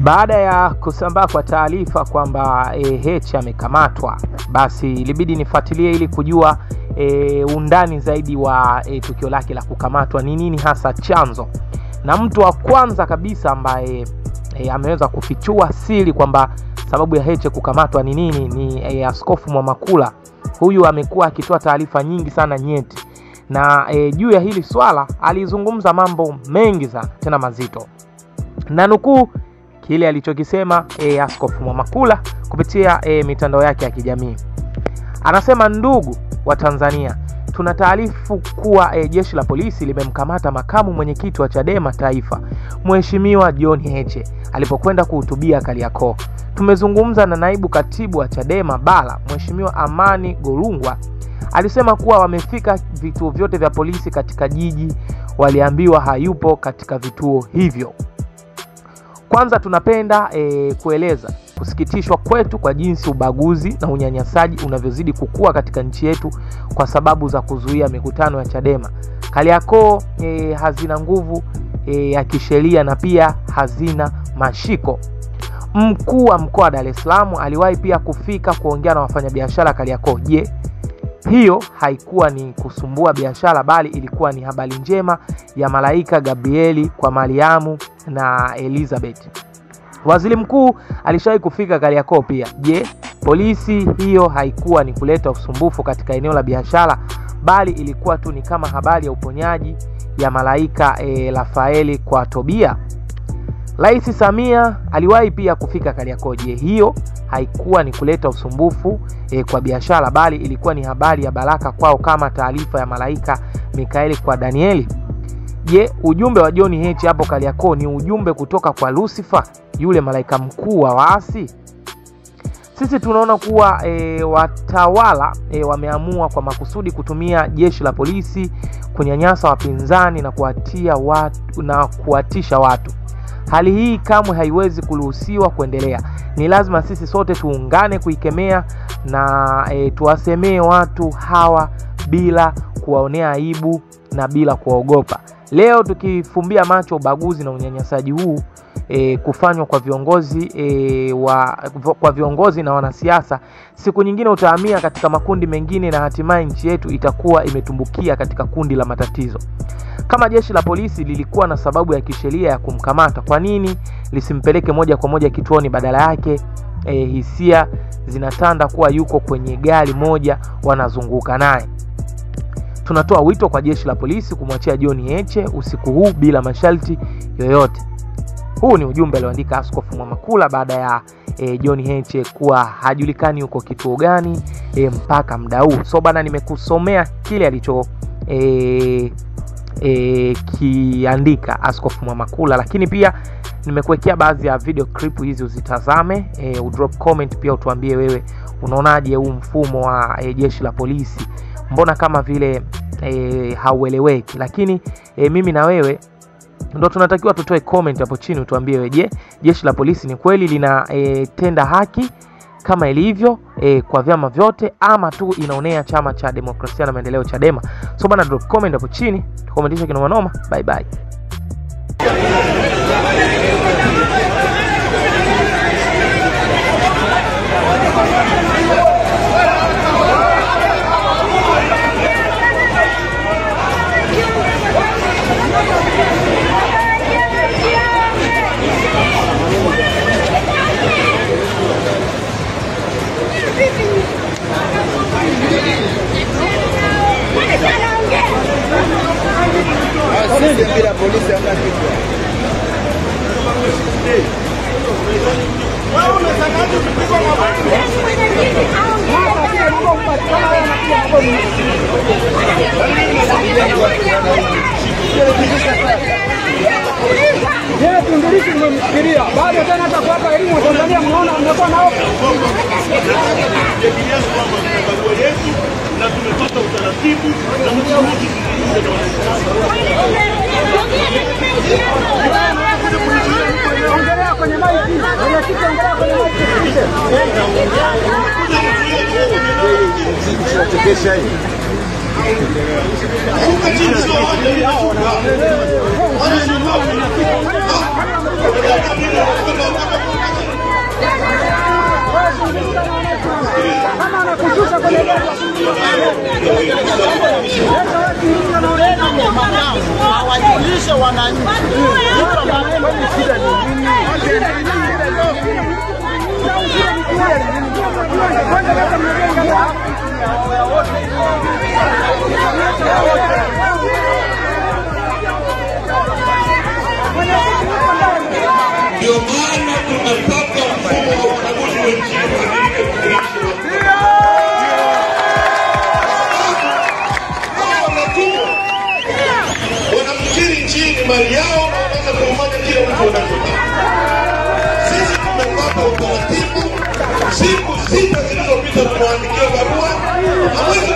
Baada ya kusambaa kwa taarifa kwamba Heche amekamatwa, basi ilibidi nifuatilie ili kujua undani zaidi wa tukio lake la kukamatwa, ni nini hasa chanzo. Na mtu wa kwanza kabisa ambaye ameweza kufichua siri kwamba sababu ya Heche kukamatwa ni nini ni Askofu Mwamakula. Huyu amekuwa akitoa taarifa nyingi sana nyeti, na juu ya hili swala alizungumza mambo mengi sana tena mazito. Na nukuu kile alichokisema Askofu Mwamakula kupitia mitandao yake ya kijamii. Anasema, ndugu wa Tanzania, tuna taarifu kuwa jeshi la polisi limemkamata makamu mwenyekiti wa Chadema Taifa, Mheshimiwa John Heche alipokwenda kuhutubia Kariakoo. Tumezungumza na naibu katibu wa Chadema Bara, Mheshimiwa Amani Golungwa. Alisema kuwa wamefika vituo vyote vya polisi katika jiji, waliambiwa hayupo katika vituo hivyo. Kwanza tunapenda kueleza kusikitishwa kwetu kwa jinsi ubaguzi na unyanyasaji unavyozidi kukua katika nchi yetu kwa sababu za kuzuia mikutano ya Chadema. Kariakoo hazina nguvu ya kisheria na pia hazina mashiko. Mkuu wa mkoa wa Dar es Salaam aliwahi pia kufika kuongea na wafanyabiashara Kariakoo. Je, hiyo haikuwa ni kusumbua biashara, bali ilikuwa ni habari njema ya malaika Gabrieli kwa Mariamu na Elizabeth. Waziri mkuu alishawahi kufika Kariakoo pia. Je, polisi hiyo haikuwa ni kuleta usumbufu katika eneo la biashara, bali ilikuwa tu ni kama habari ya uponyaji ya malaika Rafaeli kwa Tobia? Rais Samia aliwahi pia kufika Kariakoo. Je, hiyo haikuwa ni kuleta usumbufu kwa biashara, bali ilikuwa ni habari ya baraka kwao kama taarifa ya malaika Mikaeli kwa Danieli? Je, ujumbe wa John Heche hapo Kariakoo ni ujumbe kutoka kwa Lucifer, yule malaika mkuu wa waasi? Sisi tunaona kuwa watawala wameamua kwa makusudi kutumia jeshi la polisi kunyanyasa wapinzani na kuwatisha watu. Hali hii kamwe haiwezi kuruhusiwa kuendelea. Ni lazima sisi sote tuungane kuikemea na tuwasemee watu hawa bila kuwaonea aibu na bila kuogopa. Leo tukifumbia macho ubaguzi na unyanyasaji huu kufanywa kwa viongozi na wanasiasa, siku nyingine utahamia katika makundi mengine na hatimaye nchi yetu itakuwa imetumbukia katika kundi la matatizo. Kama jeshi la polisi lilikuwa na sababu ya kisheria ya kumkamata, kwa nini lisimpeleke moja kwa moja kituoni? Badala yake hisia zinatanda kuwa yuko kwenye gari moja wanazunguka naye. Tunatoa wito kwa jeshi la polisi kumwachia John Heche usiku huu bila masharti yoyote. Huu ni ujumbe alioandika Askofu Mwamakula baada ya John Heche kuwa hajulikani yuko kituo gani mpaka muda huu. So bana, nimekusomea kile alicho kiandika Askofu Mwamakula, lakini pia nimekuwekea baadhi ya video clip hizi uzitazame, udrop comment pia utuambie wewe unaonaje huu mfumo wa jeshi la polisi. Mbona kama vile haueleweki? Lakini mimi na wewe ndio tunatakiwa tutoe comment hapo chini utuambie wewe, je, jeshi la polisi ni kweli linatenda haki kama ilivyo kwa vyama vyote, ama tu inaonea chama cha demokrasia na maendeleo Chadema? So bana, drop comment hapo chini tukomentisha kinoma noma. Bye bye. Bila polisi hamna kitu. Wao unatakaje kupigwa mabati? Yeye tundiriki mmemfikiria. Baada tena hata kuwapa elimu wa Tanzania mnaona mnakuwa nao. Na tumepata utaratibu na mchuuzi ongelea kwenye maiki, ongelea kwenye maiki. Tunachekesha hii. Huko chini sio hawajulishe wananchi shida ni nini. Ndio maana tunataka mfumo wa uchaguzi wa nchi. Wanafikiri nchini mali yao na wanaweza kufanya kila mtu wanachotaka. Sisi tumepata utaratibu, siku 6 zilizopita tumeandikia barua, hawezi